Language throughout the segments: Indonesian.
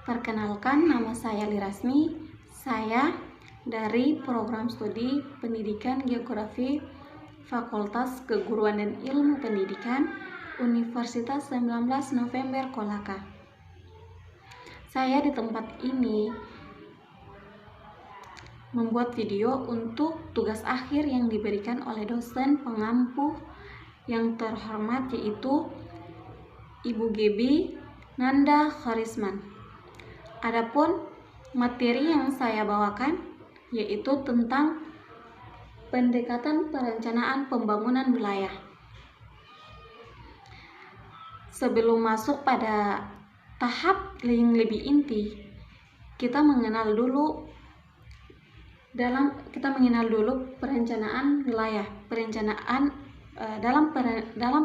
Perkenalkan, nama saya Lirasmi. Saya dari Program Studi Pendidikan Geografi Fakultas Keguruan dan Ilmu Pendidikan Universitas 19 November Kolaka. Saya di tempat ini membuat video untuk tugas akhir yang diberikan oleh dosen pengampu yang terhormat, yaitu Ibu Gebi Nanda Kharisman. Adapun materi yang saya bawakan yaitu tentang pendekatan perencanaan pembangunan wilayah. Sebelum masuk pada tahap yang lebih inti, kita mengenal dulu perencanaan wilayah. Dalam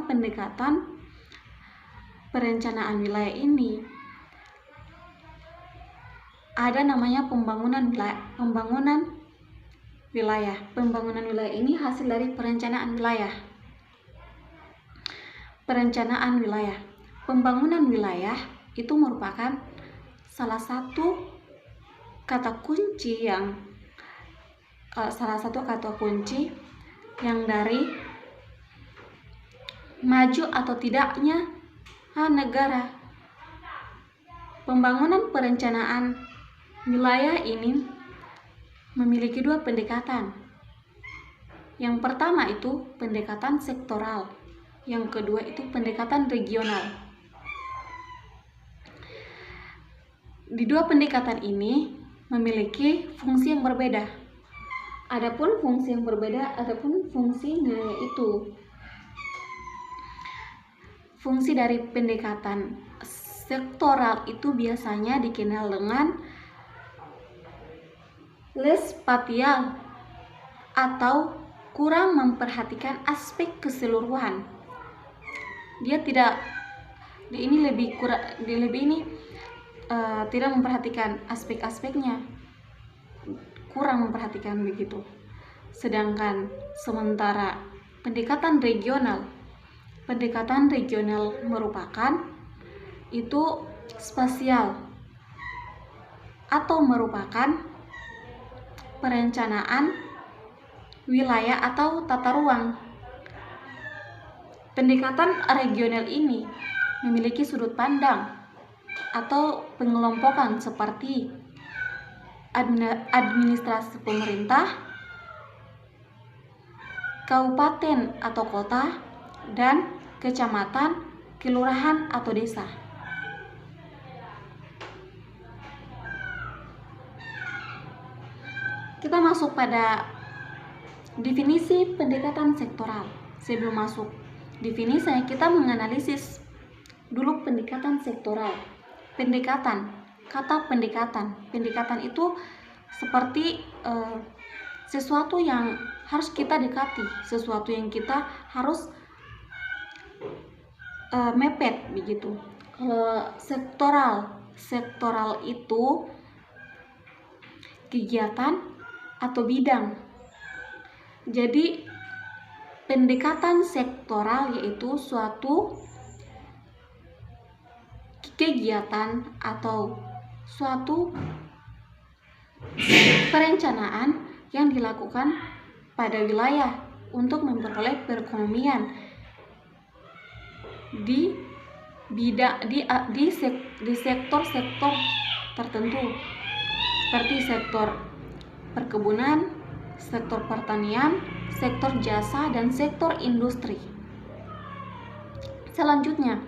pendekatan perencanaan wilayah ini ada namanya pembangunan wilayah. Pembangunan wilayah ini hasil dari perencanaan wilayah. Perencanaan wilayah. Pembangunan wilayah itu merupakan salah satu kata kunci yang dari maju atau tidaknya negara. Pembangunan perencanaan wilayah ini memiliki dua pendekatan. Yang pertama itu pendekatan sektoral, yang kedua itu pendekatan regional. Di dua pendekatan ini memiliki fungsi yang berbeda. Adapun fungsinya yaitu fungsi dari pendekatan sektoral itu biasanya dikenal dengan spasial atau kurang memperhatikan aspek keseluruhan. Tidak memperhatikan aspek-aspeknya, kurang memperhatikan begitu. Sedangkan sementara pendekatan regional merupakan itu spasial atau merupakan perencanaan wilayah atau tata ruang. Pendekatan regional ini memiliki sudut pandang atau pengelompokan seperti administrasi pemerintah, kabupaten atau kota, dan kecamatan, kelurahan atau desa. Kita masuk pada definisi pendekatan sektoral. Sebelum masuk definisi, kita menganalisis dulu pendekatan sektoral. Pendekatan itu seperti sesuatu yang harus kita dekati, sesuatu yang kita harus mepet begitu. Sektoral itu kegiatan atau bidang. Jadi pendekatan sektoral yaitu suatu kegiatan atau suatu perencanaan yang dilakukan pada wilayah untuk memperoleh perekonomian di sektor-sektor tertentu, seperti sektor perkebunan, sektor pertanian, sektor jasa, dan sektor industri. Selanjutnya,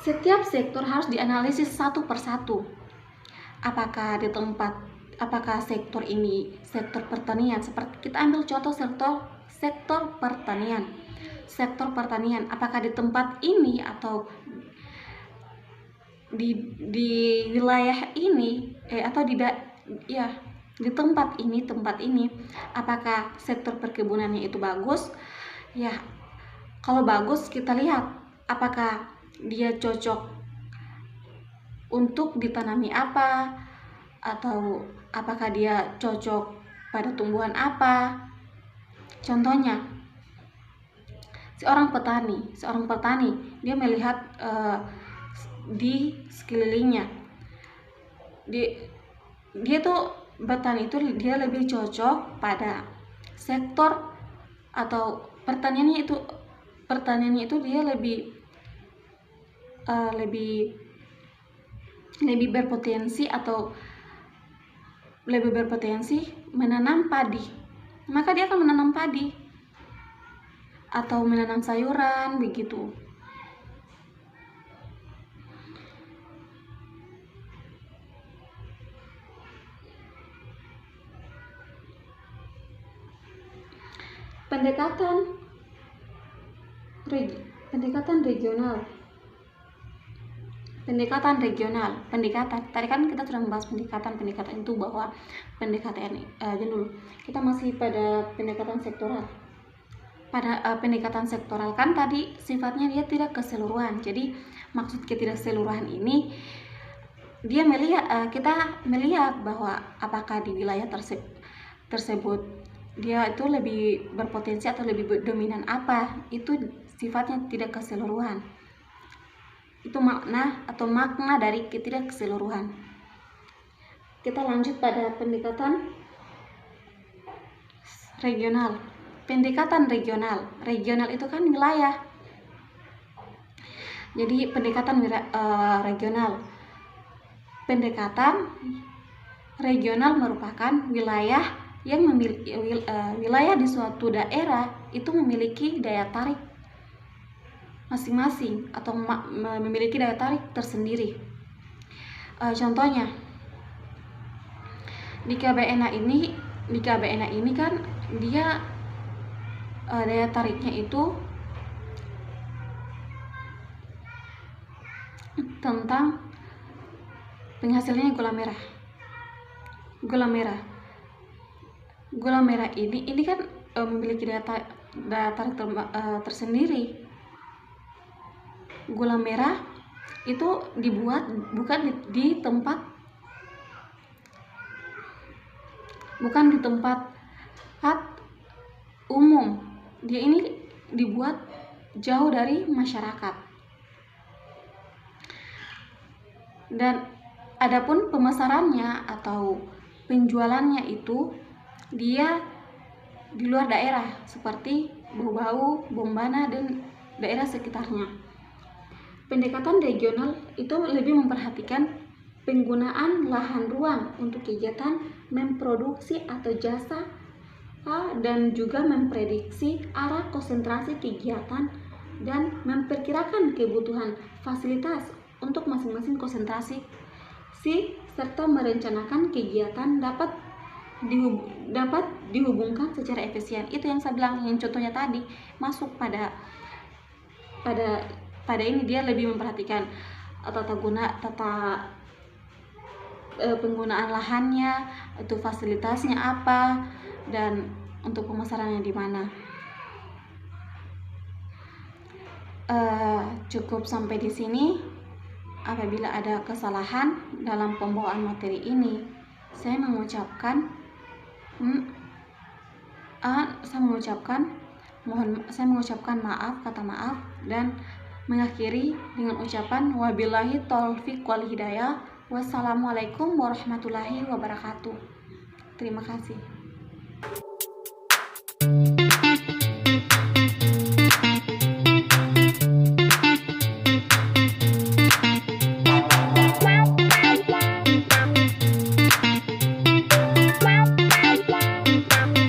setiap sektor harus dianalisis satu persatu. Apakah sektor ini sektor pertanian? Seperti kita ambil contoh sektor pertanian. Sektor pertanian, apakah di tempat ini atau di wilayah ini atau di tempat ini apakah sektor perkebunannya itu bagus? Ya, kalau bagus kita lihat apakah dia cocok untuk ditanami apa, atau apakah dia cocok pada tumbuhan apa. Contohnya, seorang petani dia melihat di sekelilingnya. Dia tuh bertani itu dia lebih cocok pada sektor atau pertaniannya itu dia lebih berpotensi menanam padi. Maka dia akan menanam padi atau menanam sayuran begitu. Pendekatan regional. Tadi kan kita sudah membahas pendekatan itu, bahwa pendekatan dulu kita masih pada pendekatan sektoral. Pada pendekatan sektoral kan tadi sifatnya dia tidak keseluruhan. Jadi maksud ketidakseluruhan ini dia kita melihat bahwa apakah di wilayah tersebut dia itu lebih berpotensi atau lebih dominan apa, itu sifatnya tidak keseluruhan. Itu makna dari ketidakseluruhan. Kita lanjut pada pendekatan regional. Regional itu kan wilayah. Jadi pendekatan regional merupakan wilayah yang wilayah di suatu daerah itu memiliki daya tarik masing-masing atau memiliki daya tarik tersendiri. Contohnya di KBNA ini kan dia daya tariknya itu tentang penghasilnya gula merah ini kan memiliki daya tarik tersendiri. Gula merah itu dibuat bukan di tempat umum. Dia ini dibuat jauh dari masyarakat. Dan adapun pemasarannya atau penjualannya itu dia di luar daerah seperti Bau-Bau, Bombana dan daerah sekitarnya. Pendekatan regional itu lebih memperhatikan penggunaan lahan ruang untuk kegiatan memproduksi atau jasa dan juga memprediksi arah konsentrasi kegiatan dan memperkirakan kebutuhan fasilitas untuk masing-masing konsentrasi serta merencanakan kegiatan dapat dihubungkan secara efisien. Itu yang saya bilang, yang contohnya tadi masuk pada ini. Dia lebih memperhatikan penggunaan lahannya, itu fasilitasnya apa, dan untuk pemasarannya di mana. Cukup sampai di sini. Apabila ada kesalahan dalam pembawaan materi ini, saya mengucapkan kata maaf dan mengakhiri dengan ucapan wabillahi taufik wal hidayah. Wassalamualaikum warahmatullahi wabarakatuh. Terima kasih.